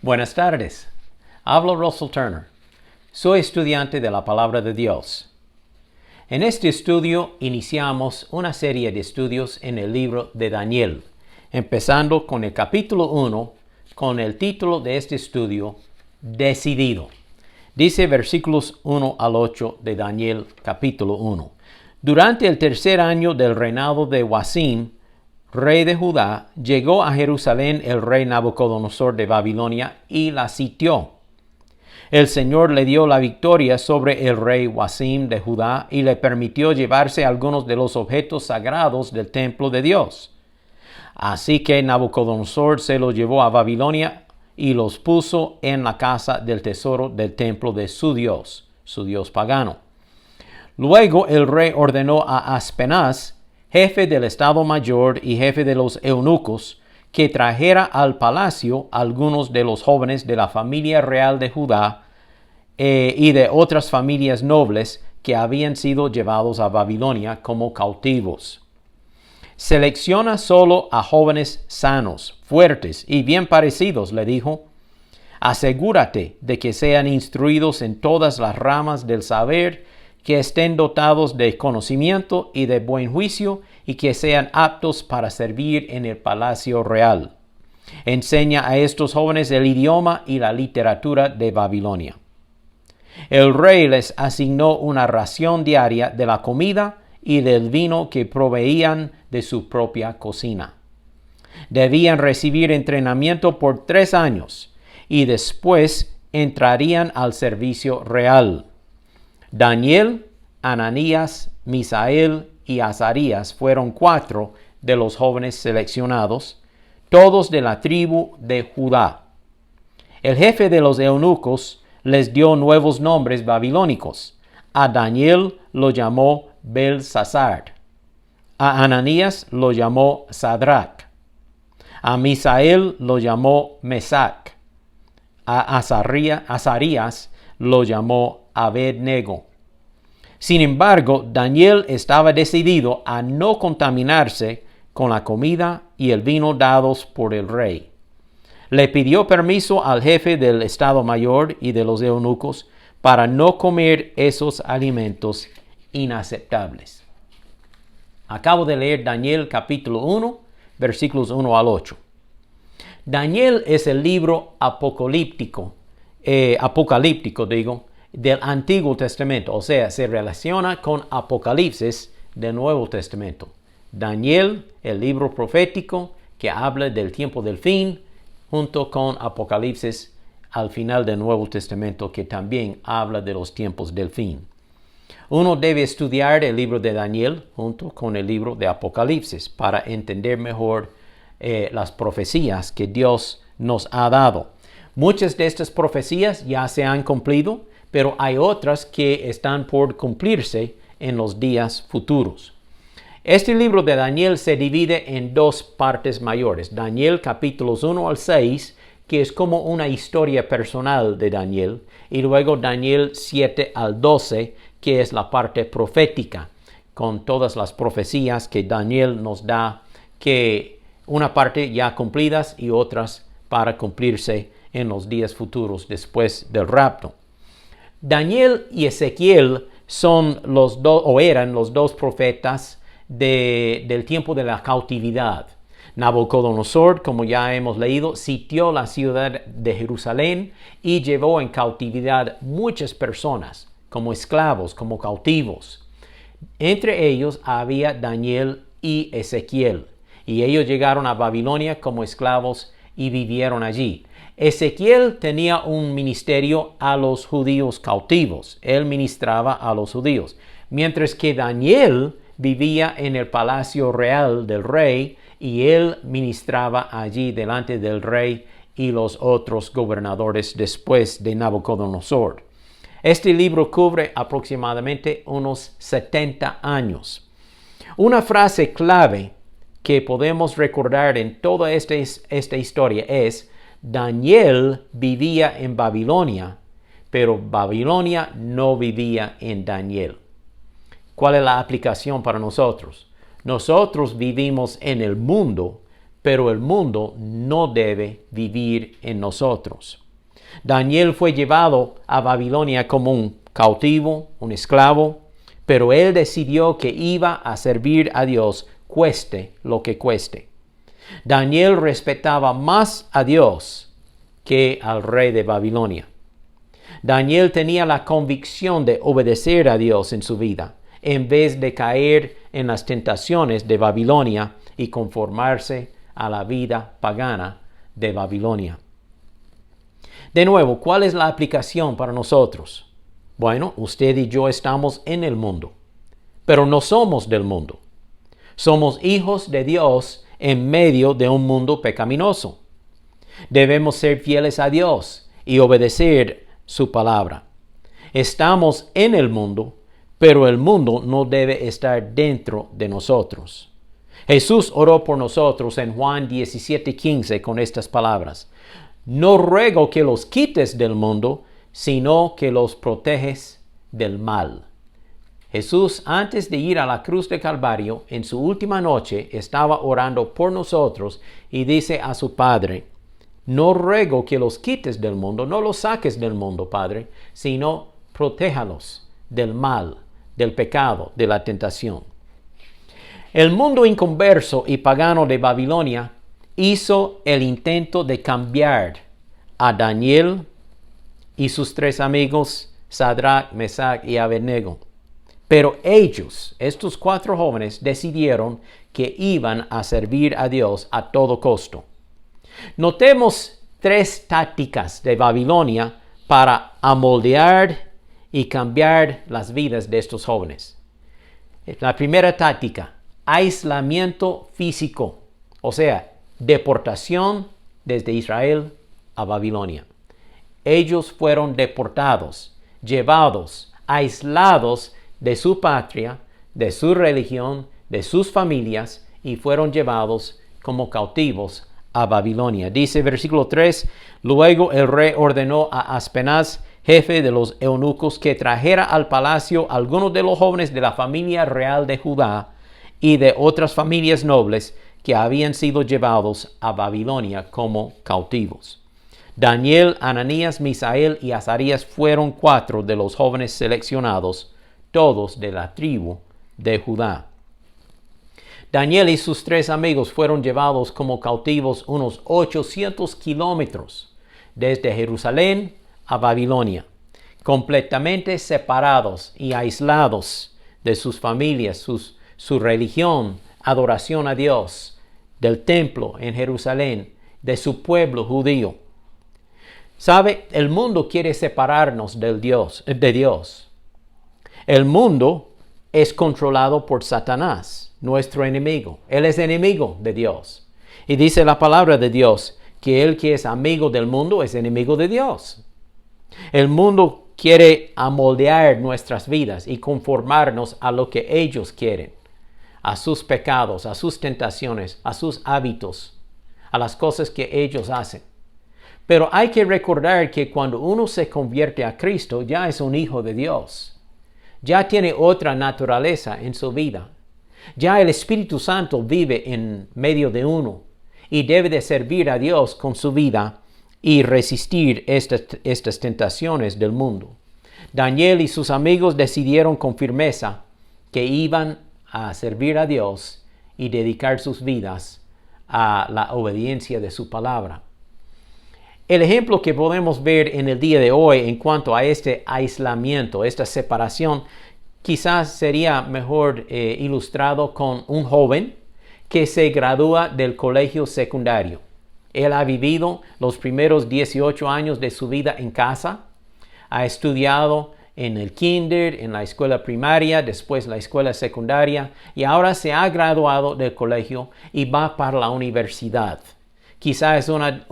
Buenas tardes. Hablo Russell Turner. Soy estudiante de la Palabra de Dios. En este estudio iniciamos una serie de estudios en el libro de Daniel, empezando con el capítulo 1, con el título de este estudio, Decidido. Dice versículos 1 al 8 de Daniel capítulo 1. Durante el tercer año del reinado de Joacim, rey de Judá, llegó a Jerusalén el rey Nabucodonosor de Babilonia y la sitió. El Señor le dio la victoria sobre el rey Joacim de Judá y le permitió llevarse algunos de los objetos sagrados del templo de Dios. Así que Nabucodonosor se los llevó a Babilonia y los puso en la casa del tesoro del templo de su Dios pagano. Luego el rey ordenó a Aspenaz, jefe del Estado Mayor y jefe de los eunucos, que trajera al palacio algunos de los jóvenes de la familia real de Judá y de otras familias nobles que habían sido llevados a Babilonia como cautivos. Selecciona solo a jóvenes sanos, fuertes y bien parecidos, le dijo. Asegúrate de que sean instruidos en todas las ramas del saber, que estén dotados de conocimiento y de buen juicio y que sean aptos para servir en el palacio real. Enseña a estos jóvenes el idioma y la literatura de Babilonia. El rey les asignó una ración diaria de la comida y del vino que proveían de su propia cocina. Debían recibir entrenamiento por 3 años y después entrarían al servicio real. Daniel, Ananías, Misael y Azarías fueron 4 de los jóvenes seleccionados, todos de la tribu de Judá. El jefe de los eunucos les dio nuevos nombres babilónicos. A Daniel lo llamó Belsasar. A Ananías lo llamó Sadrach. A Misael lo llamó Mesac. A Azarías lo llamó Abednego. Sin embargo, Daniel estaba decidido a no contaminarse con la comida y el vino dados por el rey. Le pidió permiso al jefe del Estado Mayor y de los eunucos para no comer esos alimentos inaceptables. Acabo de leer Daniel capítulo 1, versículos 1 al 8. Daniel es el libro apocalíptico del Antiguo Testamento, o sea, se relaciona con Apocalipsis del Nuevo Testamento. Daniel, el libro profético que habla del tiempo del fin, junto con Apocalipsis al final del Nuevo Testamento, que también habla de los tiempos del fin. Uno debe estudiar el libro de Daniel junto con el libro de Apocalipsis para entender mejor las profecías que Dios nos ha dado. Muchas de estas profecías ya se han cumplido, pero hay otras que están por cumplirse en los días futuros. Este libro de Daniel se divide en 2 partes mayores. Daniel capítulos 1 al 6, que es como una historia personal de Daniel, y luego Daniel 7 al 12, que es la parte profética, con todas las profecías que Daniel nos da, que una parte ya cumplidas y otras para cumplirse en los días futuros después del rapto. Daniel y Ezequiel eran los 2 profetas del tiempo de la cautividad. Nabucodonosor, como ya hemos leído, sitió la ciudad de Jerusalén y llevó en cautividad muchas personas, como esclavos, como cautivos. Entre ellos había Daniel y Ezequiel, y ellos llegaron a Babilonia como esclavos y vivieron allí. Ezequiel tenía un ministerio a los judíos cautivos. Él ministraba a los judíos. Mientras que Daniel vivía en el palacio real del rey y él ministraba allí delante del rey y los otros gobernadores después de Nabucodonosor. Este libro cubre aproximadamente unos 70 años. Una frase clave que podemos recordar en toda esta historia es: Daniel vivía en Babilonia, pero Babilonia no vivía en Daniel. ¿Cuál es la aplicación para nosotros? Nosotros vivimos en el mundo, pero el mundo no debe vivir en nosotros. Daniel fue llevado a Babilonia como un cautivo, un esclavo, pero él decidió que iba a servir a Dios, cueste lo que cueste. Daniel respetaba más a Dios que al rey de Babilonia. Daniel tenía la convicción de obedecer a Dios en su vida, en vez de caer en las tentaciones de Babilonia y conformarse a la vida pagana de Babilonia. De nuevo, ¿cuál es la aplicación para nosotros? Bueno, usted y yo estamos en el mundo, pero no somos del mundo. Somos hijos de Dios en medio de un mundo pecaminoso. Debemos ser fieles a Dios y obedecer su palabra. Estamos en el mundo, pero el mundo no debe estar dentro de nosotros. Jesús oró por nosotros en Juan 17:15 con estas palabras: no ruego que los quites del mundo, sino que los proteges del mal. Jesús, antes de ir a la cruz de Calvario, en su última noche, estaba orando por nosotros y dice a su Padre: no ruego que los quites del mundo, no los saques del mundo, Padre, sino protéjalos del mal, del pecado, de la tentación. El mundo inconverso y pagano de Babilonia hizo el intento de cambiar a Daniel y sus 3 amigos, Sadrach, Mesach y Abednego. Pero ellos, estos 4 jóvenes, decidieron que iban a servir a Dios a todo costo. Notemos 3 tácticas de Babilonia para amoldear y cambiar las vidas de estos jóvenes. La primera táctica: aislamiento físico, o sea, deportación desde Israel a Babilonia. Ellos fueron deportados, llevados, aislados de su patria, de su religión, de sus familias, y fueron llevados como cautivos a Babilonia. Dice versículo 3: luego el rey ordenó a Aspenaz, jefe de los eunucos, que trajera al palacio algunos de los jóvenes de la familia real de Judá y de otras familias nobles que habían sido llevados a Babilonia como cautivos. Daniel, Ananías, Misael y Azarías fueron 4 de los jóvenes seleccionados, todos de la tribu de Judá. Daniel y sus 3 amigos fueron llevados como cautivos unos 800 kilómetros desde Jerusalén a Babilonia, completamente separados y aislados de sus familias, su religión, adoración a Dios, del templo en Jerusalén, de su pueblo judío. ¿Sabe? El mundo quiere separarnos de Dios. El mundo es controlado por Satanás, nuestro enemigo. Él es enemigo de Dios. Y dice la palabra de Dios que el que es amigo del mundo es enemigo de Dios. El mundo quiere amoldear nuestras vidas y conformarnos a lo que ellos quieren, a sus pecados, a sus tentaciones, a sus hábitos, a las cosas que ellos hacen. Pero hay que recordar que cuando uno se convierte a Cristo, ya es un hijo de Dios. Ya tiene otra naturaleza en su vida. Ya el Espíritu Santo vive en medio de uno y debe de servir a Dios con su vida y resistir estas tentaciones del mundo. Daniel y sus amigos decidieron con firmeza que iban a servir a Dios y dedicar sus vidas a la obediencia de su palabra. El ejemplo que podemos ver en el día de hoy en cuanto a este aislamiento, esta separación, quizás sería mejor ilustrado con un joven que se gradúa del colegio secundario. Él ha vivido los primeros 18 años de su vida en casa, ha estudiado en el kinder, en la escuela primaria, después la escuela secundaria, y ahora se ha graduado del colegio y va para la universidad. Quizás es una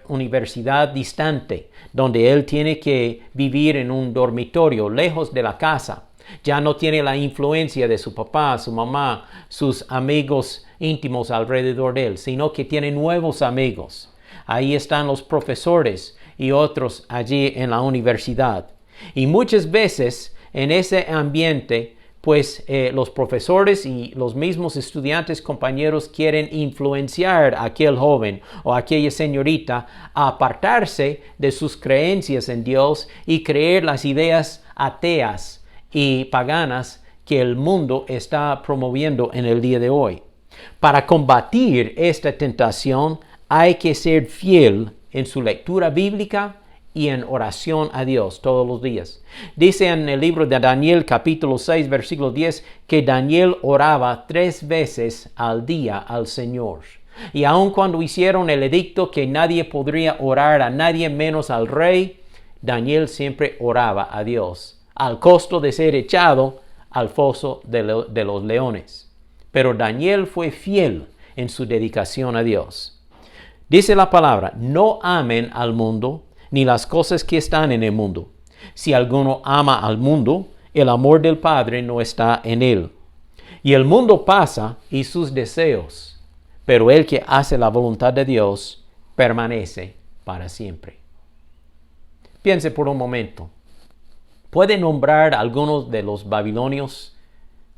universidad distante, donde él tiene que vivir en un dormitorio lejos de la casa. Ya no tiene la influencia de su papá, su mamá, sus amigos íntimos alrededor de él, sino que tiene nuevos amigos. Ahí están los profesores y otros allí en la universidad. Y muchas veces en ese ambiente pues los profesores y los mismos estudiantes compañeros quieren influenciar a aquel joven o a aquella señorita a apartarse de sus creencias en Dios y creer las ideas ateas y paganas que el mundo está promoviendo en el día de hoy. Para combatir esta tentación hay que ser fiel en su lectura bíblica y en oración a Dios todos los días. Dice en el libro de Daniel capítulo 6 versículo 10 que Daniel oraba 3 veces al día al Señor. Y aun cuando hicieron el edicto que nadie podría orar a nadie menos al rey, Daniel siempre oraba a Dios, al costo de ser echado al foso de los leones. Pero Daniel fue fiel en su dedicación a Dios. Dice la palabra, no amen al mundo ni las cosas que están en el mundo. Si alguno ama al mundo, el amor del Padre no está en él. Y el mundo pasa y sus deseos, pero el que hace la voluntad de Dios permanece para siempre. Piense por un momento. ¿Puede nombrar algunos de los babilonios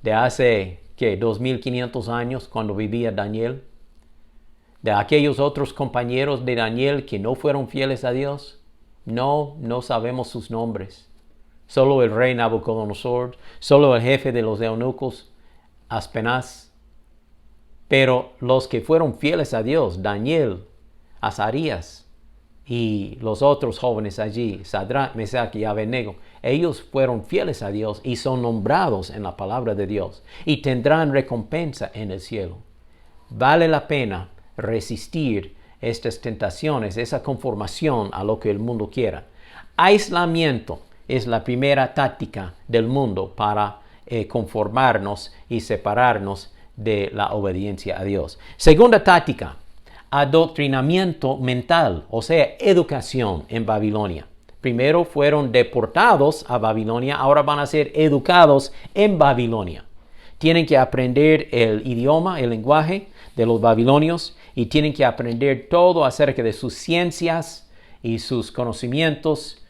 de hace 2500 años cuando vivía Daniel? De aquellos otros compañeros de Daniel que no fueron fieles a Dios. No sabemos sus nombres. Solo el rey Nabucodonosor, solo el jefe de los eunucos, Aspenaz. Pero los que fueron fieles a Dios, Daniel, Azarías y los otros jóvenes allí, Sadrach, Mesach y Abednego, ellos fueron fieles a Dios y son nombrados en la palabra de Dios y tendrán recompensa en el cielo. Vale la pena resistir estas tentaciones, esa conformación a lo que el mundo quiera. Aislamiento es la primera táctica del mundo para conformarnos y separarnos de la obediencia a Dios. Segunda táctica, adoctrinamiento mental, o sea, educación en Babilonia. Primero fueron deportados a Babilonia, ahora van a ser educados en Babilonia. Tienen que aprender el idioma, el lenguaje de los babilonios y tienen que aprender todo acerca de sus ciencias y sus conocimientos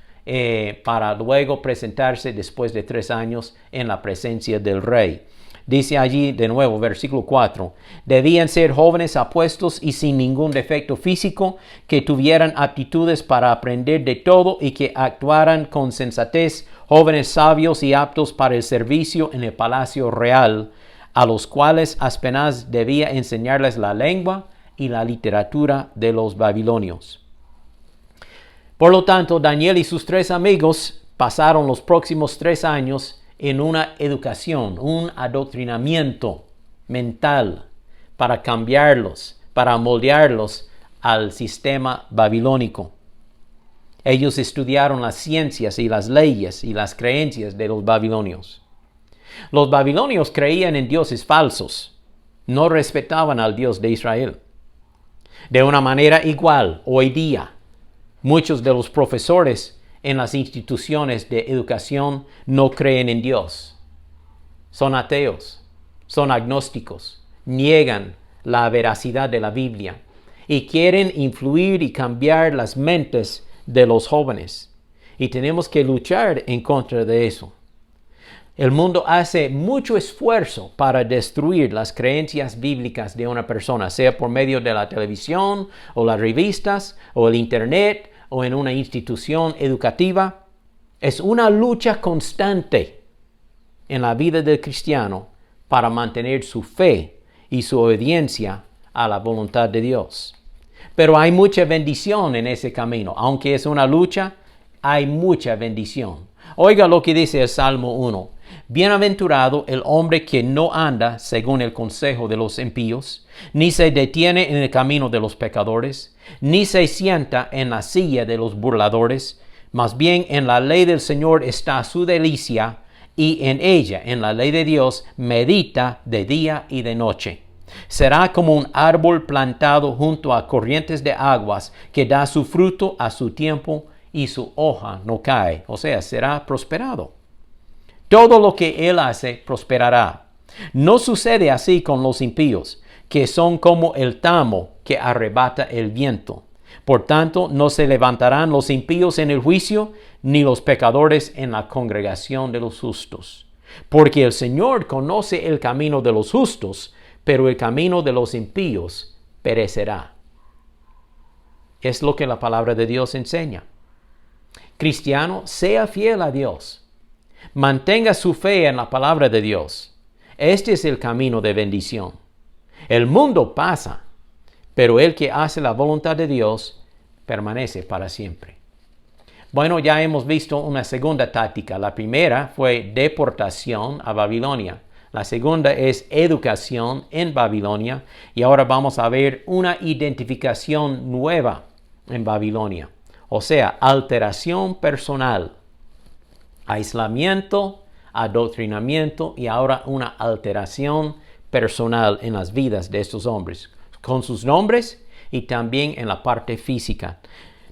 para luego presentarse después de 3 años en la presencia del rey. Dice allí de nuevo, versículo 4, debían ser jóvenes apuestos y sin ningún defecto físico, que tuvieran aptitudes para aprender de todo y que actuaran con sensatez, jóvenes sabios y aptos para el servicio en el palacio real, a los cuales Aspenaz debía enseñarles la lengua y la literatura de los babilonios. Por lo tanto, Daniel y sus 3 amigos pasaron los próximos 3 años en una educación, un adoctrinamiento mental para cambiarlos, para moldearlos al sistema babilónico. Ellos estudiaron las ciencias y las leyes y las creencias de los babilonios. Los babilonios creían en dioses falsos, no respetaban al Dios de Israel. De una manera igual, hoy día, muchos de los profesores en las instituciones de educación no creen en Dios. Son ateos, son agnósticos, niegan la veracidad de la Biblia y quieren influir y cambiar las mentes de los jóvenes. Y tenemos que luchar en contra de eso. El mundo hace mucho esfuerzo para destruir las creencias bíblicas de una persona, sea por medio de la televisión o las revistas o el internet o en una institución educativa. Es una lucha constante en la vida del cristiano para mantener su fe y su obediencia a la voluntad de Dios. Pero hay mucha bendición en ese camino. Aunque es una lucha, hay mucha bendición. Oiga lo que dice el Salmo 1. Bienaventurado el hombre que no anda según el consejo de los impíos, ni se detiene en el camino de los pecadores, ni se sienta en la silla de los burladores, mas bien en la ley del Señor está su delicia, y en ella, en la ley de Dios, medita de día y de noche. Será como un árbol plantado junto a corrientes de aguas, que da su fruto a su tiempo y su hoja no cae. O sea, será prosperado. Todo lo que él hace prosperará. No sucede así con los impíos, que son como el tamo que arrebata el viento. Por tanto, no se levantarán los impíos en el juicio, ni los pecadores en la congregación de los justos. Porque el Señor conoce el camino de los justos, pero el camino de los impíos perecerá. Es lo que la palabra de Dios enseña. Cristiano, sea fiel a Dios. Mantenga su fe en la palabra de Dios. Este es el camino de bendición. El mundo pasa, pero el que hace la voluntad de Dios permanece para siempre. Bueno, ya hemos visto una segunda táctica. La primera fue deportación a Babilonia. La segunda es educación en Babilonia. Y ahora vamos a ver una identificación nueva en Babilonia. O sea, alteración personal, aislamiento, adoctrinamiento y ahora una alteración personal en las vidas de estos hombres, con sus nombres y también en la parte física.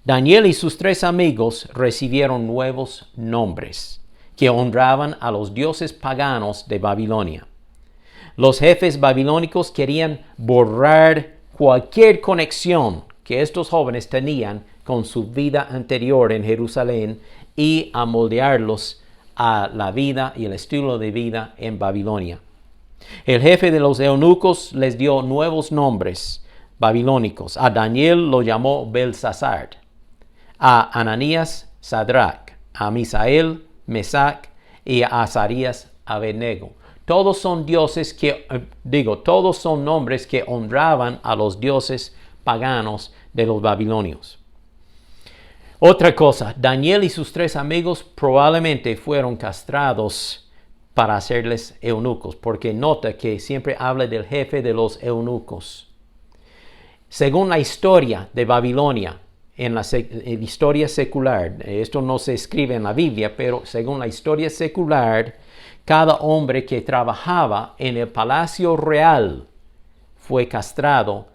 Daniel y sus 3 amigos recibieron nuevos nombres que honraban a los dioses paganos de Babilonia. Los jefes babilónicos querían borrar cualquier conexión que estos jóvenes tenían con su vida anterior en Jerusalén y amoldearlos a la vida y el estilo de vida en Babilonia. El jefe de los eunucos les dio nuevos nombres babilónicos. A Daniel lo llamó Belsasar, a Ananías, Sadrach, a Misael, Mesac y a Azarías, Abednego. Todos son todos son nombres que honraban a los dioses paganos de los babilonios. Otra cosa, Daniel y sus 3 amigos probablemente fueron castrados para hacerles eunucos, porque nota que siempre habla del jefe de los eunucos. Según la historia de Babilonia, en la historia secular, esto no se escribe en la Biblia, pero según la historia secular, cada hombre que trabajaba en el palacio real fue castrado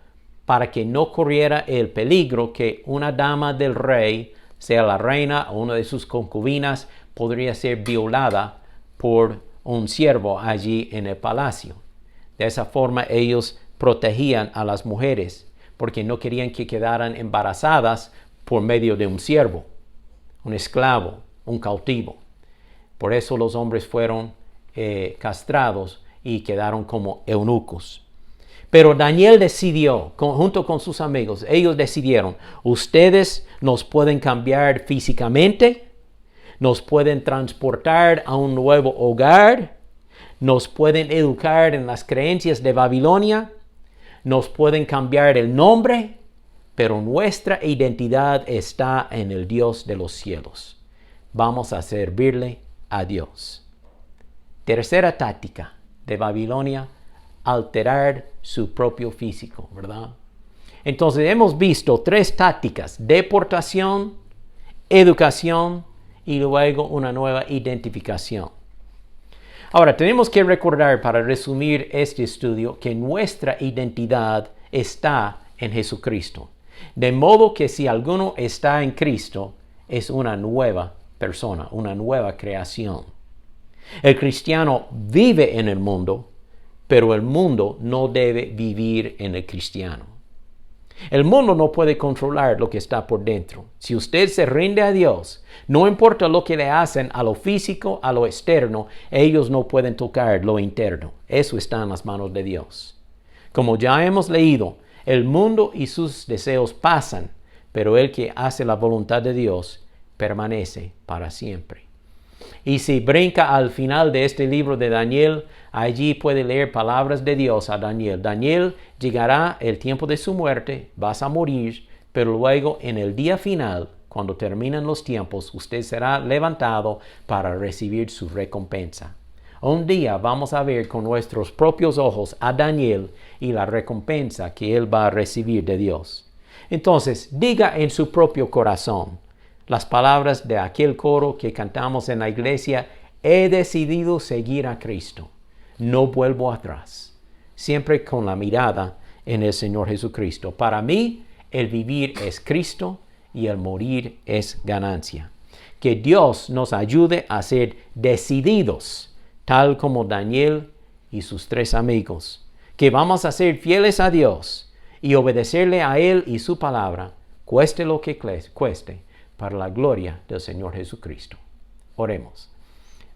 para que no corriera el peligro que una dama del rey, sea la reina o una de sus concubinas, podría ser violada por un siervo allí en el palacio. De esa forma ellos protegían a las mujeres porque no querían que quedaran embarazadas por medio de un siervo, un esclavo, un cautivo. Por eso los hombres fueron castrados y quedaron como eunucos. Pero Daniel decidió, junto con sus amigos, ellos decidieron, ustedes nos pueden cambiar físicamente, nos pueden transportar a un nuevo hogar, nos pueden educar en las creencias de Babilonia, nos pueden cambiar el nombre, pero nuestra identidad está en el Dios de los cielos. Vamos a servirle a Dios. Tercera táctica de Babilonia, alterar su propio físico, ¿verdad? Entonces hemos visto 3 tácticas: deportación, educación y luego una nueva identificación. Ahora, tenemos que recordar, para resumir este estudio, que nuestra identidad está en Jesucristo. De modo que si alguno está en Cristo, es una nueva persona, una nueva creación. El cristiano vive en el mundo, pero el mundo no debe vivir en el cristiano. El mundo no puede controlar lo que está por dentro. Si usted se rinde a Dios, no importa lo que le hacen a lo físico, a lo externo, ellos no pueden tocar lo interno. Eso está en las manos de Dios. Como ya hemos leído, el mundo y sus deseos pasan, pero el que hace la voluntad de Dios permanece para siempre. Y si brinca al final de este libro de Daniel, allí puede leer palabras de Dios a Daniel. Daniel, llegará el tiempo de su muerte, vas a morir, pero luego en el día final, cuando terminen los tiempos, usted será levantado para recibir su recompensa. Un día vamos a ver con nuestros propios ojos a Daniel y la recompensa que él va a recibir de Dios. Entonces, diga en su propio corazón las palabras de aquel coro que cantamos en la iglesia: he decidido seguir a Cristo, no vuelvo atrás, siempre con la mirada en el Señor Jesucristo. Para mí, el vivir es Cristo y el morir es ganancia. Que Dios nos ayude a ser decididos, tal como Daniel y sus 3 amigos, que vamos a ser fieles a Dios y obedecerle a Él y su palabra, cueste lo que cueste, para la gloria del Señor Jesucristo. Oremos.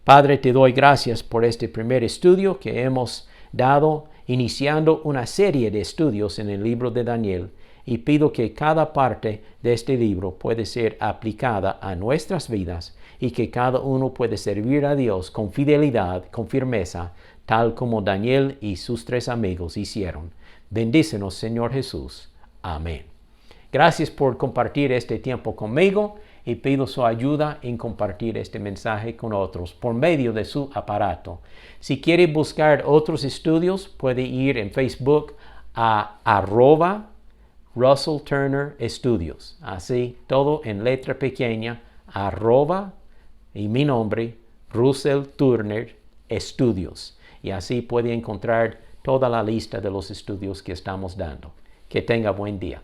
Padre, te doy gracias por este primer estudio que hemos dado, iniciando una serie de estudios en el libro de Daniel, y pido que cada parte de este libro puede ser aplicada a nuestras vidas y que cada uno puede servir a Dios con fidelidad, con firmeza, tal como Daniel y sus 3 amigos hicieron. Bendícenos, Señor Jesús. Amén. Gracias por compartir este tiempo conmigo y pido su ayuda en compartir este mensaje con otros por medio de su aparato. Si quiere buscar otros estudios, puede ir en Facebook a @Russell Turner Estudios. Así, todo en letra pequeña, y mi nombre, Russell Turner Estudios. Y así puede encontrar toda la lista de los estudios que estamos dando. Que tenga buen día.